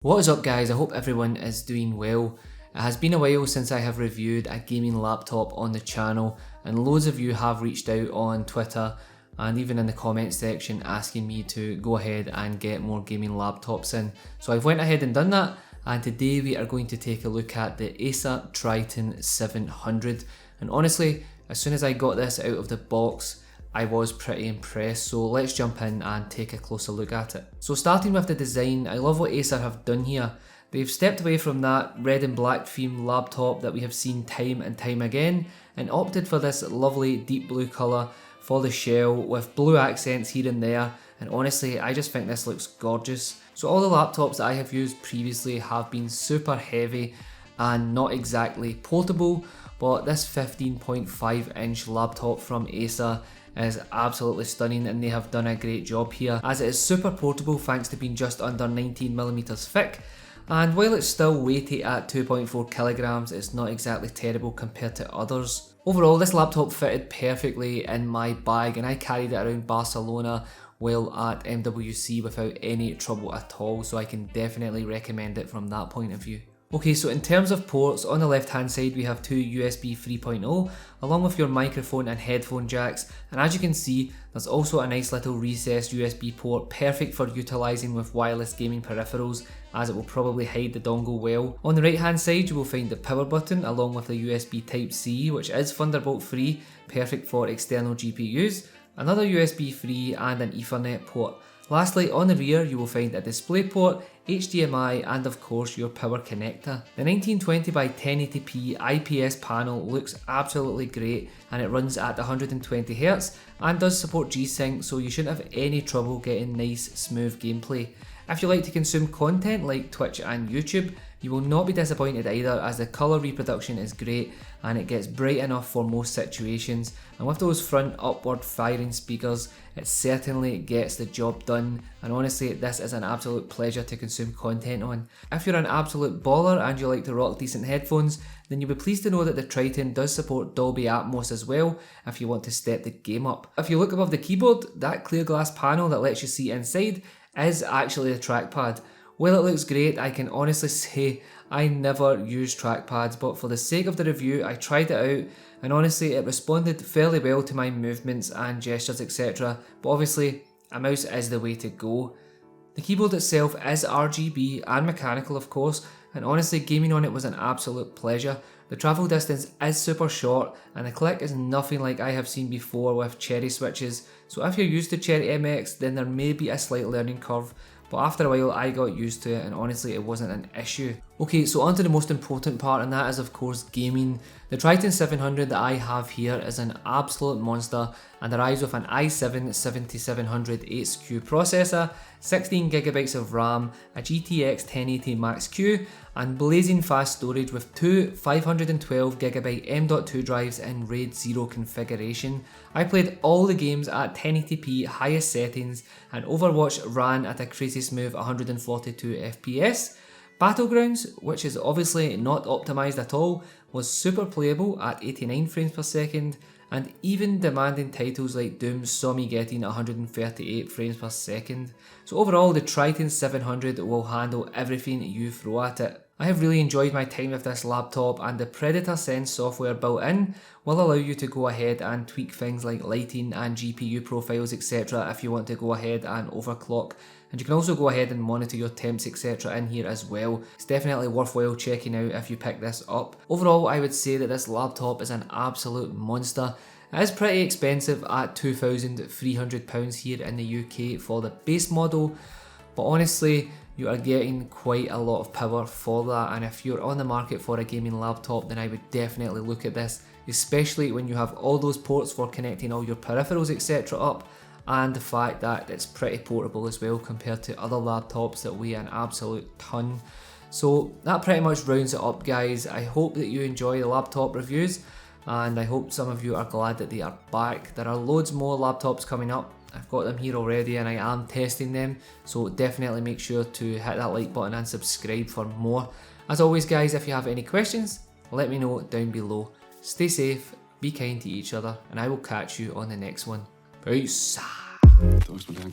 What is up guys, I hope everyone is doing well. It has been a while since I have reviewed a gaming laptop on the channel, and loads of you have reached out on Twitter and even in the comments section asking me to go ahead and get more gaming laptops in. So I've went ahead and done that, and today we are going to take a look at the Acer Triton 700. And honestly, as soon as I got this out of the box, I was pretty impressed, so let's jump in and take a closer look at it. So starting with the design, I love what Acer have done here. They've stepped away from that red and black theme laptop that we have seen time and time again and opted for this lovely deep blue colour for the shell with blue accents here and there, and honestly I just think this looks gorgeous. So all the laptops that I have used previously have been super heavy and not exactly portable, but this 15.5 inch laptop from Acer is absolutely stunning, and they have done a great job here as it is super portable thanks to being just under 19mm thick, and while it's still weighty at 2.4 kilograms, it's not exactly terrible compared to others. Overall, this laptop fitted perfectly in my bag and I carried it around Barcelona while at MWC without any trouble at all, so I can definitely recommend it from that point of view. Okay, so in terms of ports, on the left hand side we have two USB 3.0 along with your microphone and headphone jacks, and as you can see there's also a nice little recessed USB port, perfect for utilising with wireless gaming peripherals as it will probably hide the dongle well. On the right hand side you will find the power button along with the USB Type-C, which is Thunderbolt free, perfect for external GPUs, another USB 3 and an Ethernet port. Lastly, on the rear you will find a display port, HDMI and of course your power connector. The 1920 by 1080p IPS panel looks absolutely great and it runs at 120Hz and does support G-Sync, so you shouldn't have any trouble getting nice smooth gameplay. If you like to consume content like Twitch and YouTube, you will not be disappointed either, as the colour reproduction is great and it gets bright enough for most situations, and with those front upward firing speakers it certainly gets the job done, and honestly this is an absolute pleasure to consume content on. If you're an absolute baller and you like to rock decent headphones, then you'll be pleased to know that the Triton does support Dolby Atmos as well if you want to step the game up. If you look above the keyboard, that clear glass panel that lets you see inside is actually the trackpad. While it looks great, I can honestly say I never use trackpads, but for the sake of the review I tried it out and honestly it responded fairly well to my movements and gestures etc, but obviously a mouse is the way to go. The keyboard itself is RGB and mechanical of course, and honestly gaming on it was an absolute pleasure. The travel distance is super short and the click is nothing like I have seen before with Cherry switches, so if you're used to Cherry MX then there may be a slight learning curve, but after a while I got used to it and honestly it wasn't an issue. Okay, so on to the most important part, and that is of course gaming. The Triton 700 that I have here is an absolute monster and arrives with an i7-7700 8th processor, 16GB of RAM, a GTX 1080 Max-Q and blazing fast storage with two 512GB M.2 drives in RAID 0 configuration. I played all the games at 1080p highest settings and Overwatch ran at a crazy smooth 142 FPS. Battlegrounds, which is obviously not optimised at all, was super playable at 89 frames per second, and even demanding titles like Doom saw me getting 138 frames per second. So overall the Triton 700 will handle everything you throw at it. I have really enjoyed my time with this laptop, and the Predator Sense software built in will allow you to go ahead and tweak things like lighting and GPU profiles etc if you want to go ahead and overclock, and you can also go ahead and monitor your temps etc in here as well. It's definitely worthwhile checking out if you pick this up. Overall I would say that this laptop is an absolute monster. It is pretty expensive at £2,300 here in the UK for the base model, but honestly you are getting quite a lot of power for that, and if you're on the market for a gaming laptop then I would definitely look at this, especially when you have all those ports for connecting all your peripherals etc up, and the fact that it's pretty portable as well compared to other laptops that weigh an absolute ton. So that pretty much rounds it up guys. I hope that you enjoy the laptop reviews and I hope some of you are glad that they are back. There are loads more laptops coming up. I've got them here already and I am testing them, so definitely make sure to hit that like button and subscribe for more. As always guys, if you have any questions, let me know down below. Stay safe, be kind to each other, and I will catch you on the next one. Peace! Todos por la